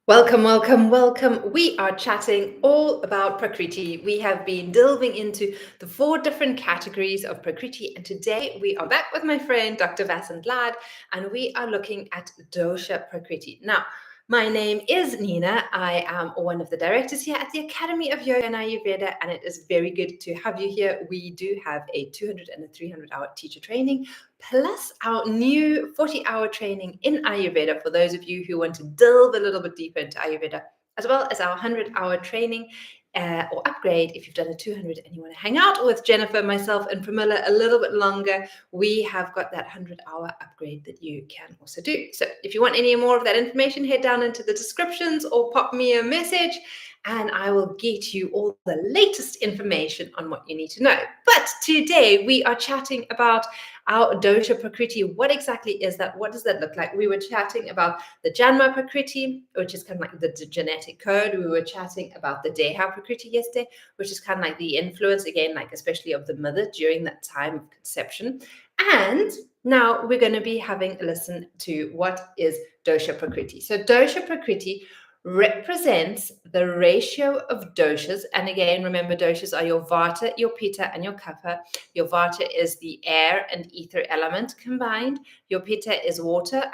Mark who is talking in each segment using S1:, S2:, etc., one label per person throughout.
S1: Welcome, welcome, welcome. We are chatting all about Prakriti. We have been delving into the 4 different categories of Prakriti, and today we are back with my friend Dr. Vasant Lad, and we are looking at Dosha Prakriti. Now, my name is Nina. I am one of the directors here at the Academy of Yoga and Ayurveda, and it is very good to have you here. We do have a 200 and a 300-hour teacher training, plus our new 40-hour training in Ayurveda for those of you who want to delve a little bit deeper into Ayurveda, as well as our 100-hour training or upgrade if you've done a 200 and you want to hang out with Jennifer, myself, and Pramila a little bit longer. We have got that 100-hour upgrade that you can also do. So if you want any more of that information, head down into the descriptions or pop me a message, and I will get you all the latest information on what you need to know. But today we are chatting about our dosha prakriti. What exactly is that? What does that look like? We were chatting about the janma prakriti, which is kind of like the genetic code. We were chatting about the deha prakriti yesterday, which is kind of like the influence, again, like especially of the mother during that time of conception. And now we're going to be having a listen to what is dosha prakriti. So dosha prakriti represents the ratio of doshas. And again, remember, doshas are your Vata, your Pitta, and your Kapha. Your Vata is the air and ether element combined. Your Pitta is water,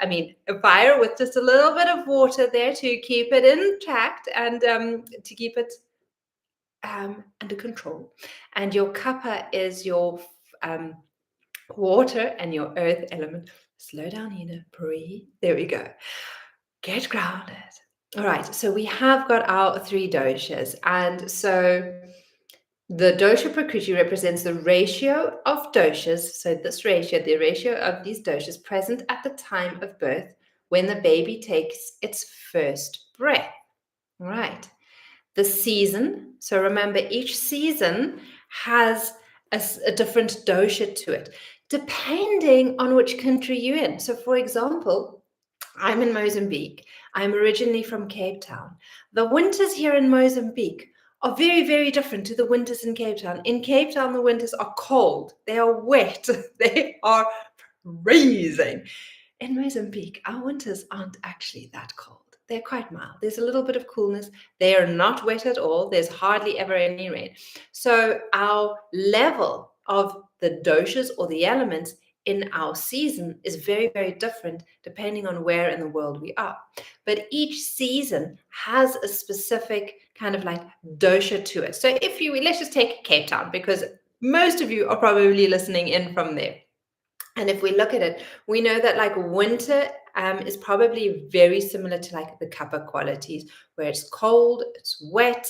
S1: fire with just a little bit of water there to keep it intact and to keep it under control. And your Kapha is your water and your earth element. Slow down, Nina. Breathe. There we go. Get grounded. All right, so we have got our 3 doshas. And so the dosha prakriti represents the ratio of doshas. So this ratio, the ratio of these doshas present at the time of birth when the baby takes its first breath. All right. The season. So remember, each season has a different dosha to it, depending on which country you're in. So for example, I'm in Mozambique. I'm originally from Cape Town. The winters here in Mozambique are very, very different to the winters in Cape Town. In Cape Town, the winters are cold, they are wet, they are freezing. In Mozambique, our winters aren't actually that cold. They're quite mild. There's a little bit of coolness. They are not wet at all. There's hardly ever any rain. So our level of the doshas or the elements in our season is very, very different depending on where in the world we are. But each season has a specific kind of like dosha to it. So let's just take Cape Town, because most of you are probably listening in from there. And if we look at it, we know that like winter is probably very similar to like the Kapha qualities, where it's cold, it's wet,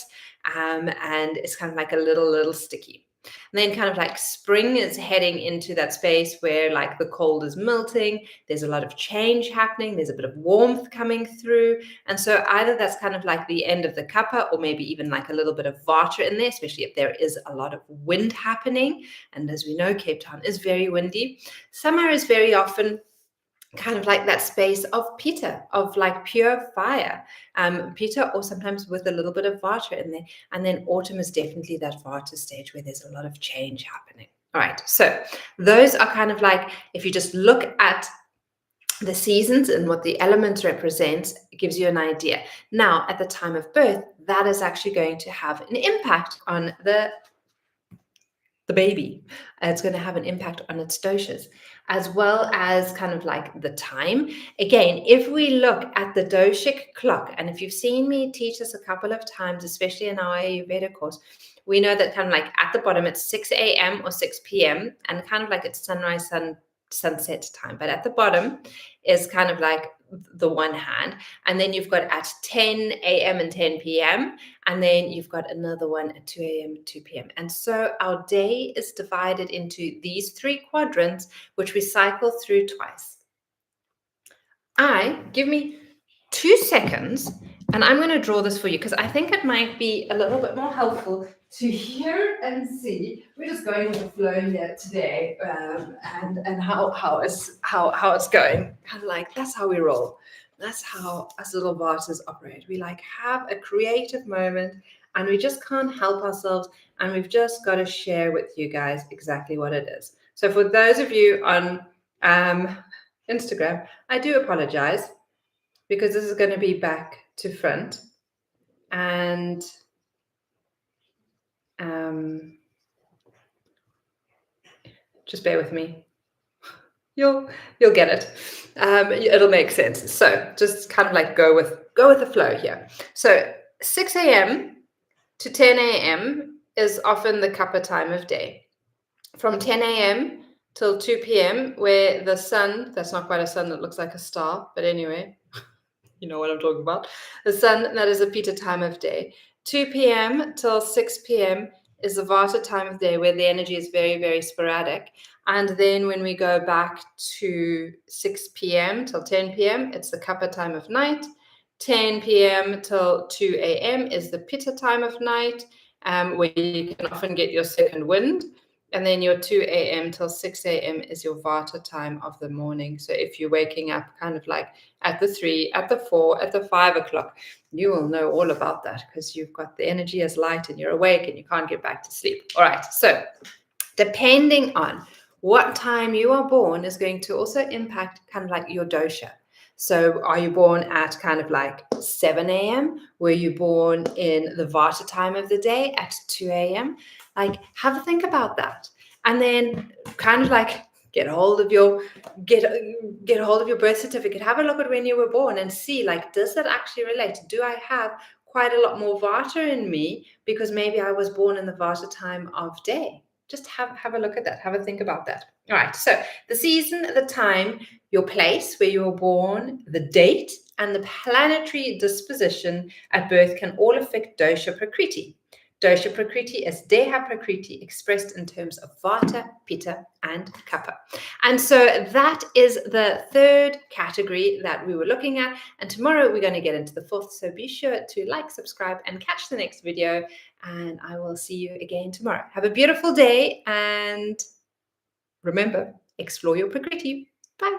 S1: and it's kind of like a little sticky. And then kind of like spring is heading into that space where like the cold is melting, there's a lot of change happening, there's a bit of warmth coming through. And so either that's kind of like the end of the Kapha, or maybe even like a little bit of Vata in there, especially if there is a lot of wind happening. And as we know, Cape Town is very windy. Summer is very often kind of like that space of Pitta, of like pure fire, Pitta, or sometimes with a little bit of Vata in there. And then autumn is definitely that Vata stage where there's a lot of change happening. All right, so those are kind of like, if you just look at the seasons and what the elements represent, it gives you an idea. Now, at the time of birth, that is actually going to have an impact on the baby. It's going to have an impact on its doshas, as well as kind of like the time. Again, if we look at the doshic clock, and if you've seen me teach this a couple of times, especially in our Ayurveda course, we know that kind of like at the bottom, it's 6 a.m. or 6 p.m. and kind of like it's sunrise, sunset time. But at the bottom is kind of like the one hand. And then you've got at 10 a.m. and 10 p.m. And then you've got another one at 2 a.m. and 2 p.m. And so our day is divided into these 3 quadrants, which we cycle through twice. Give me 2 seconds, and I'm going to draw this for you because I think it might be a little bit more helpful to hear and see. We're just going with the flow here today, and how it's going. Kind of like that's how we roll. That's how us little Vatas operate. We like have a creative moment, and we just can't help ourselves, and we've just got to share with you guys exactly what it is. So for those of you on Instagram, I do apologize. because this is going to be back to front. And just bear with me. You'll get it. It'll make sense. So just kind of like go with the flow here. So 6 a.m. to 10 a.m. is often the Kapha time of day. From 10 a.m. till 2 p.m., where the sun, that's not quite a sun, that looks like a star, but anyway, you know what I'm talking about. The sun, that is a Pitta time of day. 2 p.m. till 6 p.m. is the Vata time of day, where the energy is very, very sporadic. And then when we go back to 6 p.m. till 10 p.m., it's the Kapha time of night. 10 p.m. till 2 a.m. is the Pitta time of night, where you can often get your second wind. And then your 2 a.m. till 6 a.m. is your Vata time of the morning. So if you're waking up kind of like at the 3, at the 4, at the 5 o'clock, you will know all about that because you've got the energy as light and you're awake and you can't get back to sleep. All right. So depending on what time you are born is going to also impact kind of like your dosha. So are you born at kind of like 7 a.m.? Were you born in the Vata time of the day at 2 a.m.? Like, have a think about that. And then kind of like get hold of your birth certificate. Have a look at when you were born and see, like, does that actually relate? Do I have quite a lot more Vata in me because maybe I was born in the Vata time of day? Just have a look at that. Have a think about that. All right. So the season, the time, your place where you were born, the date, and the planetary disposition at birth can all affect Dosha Prakruti. Dosha Prakruti is Deha Prakruti expressed in terms of Vata, Pitta, and Kapha. And so that is the third category that we were looking at. And tomorrow we're going to get into the fourth. So be sure to like, subscribe, and catch the next video. And I will see you again tomorrow. Have a beautiful day. And remember, explore your Prakruti. Bye.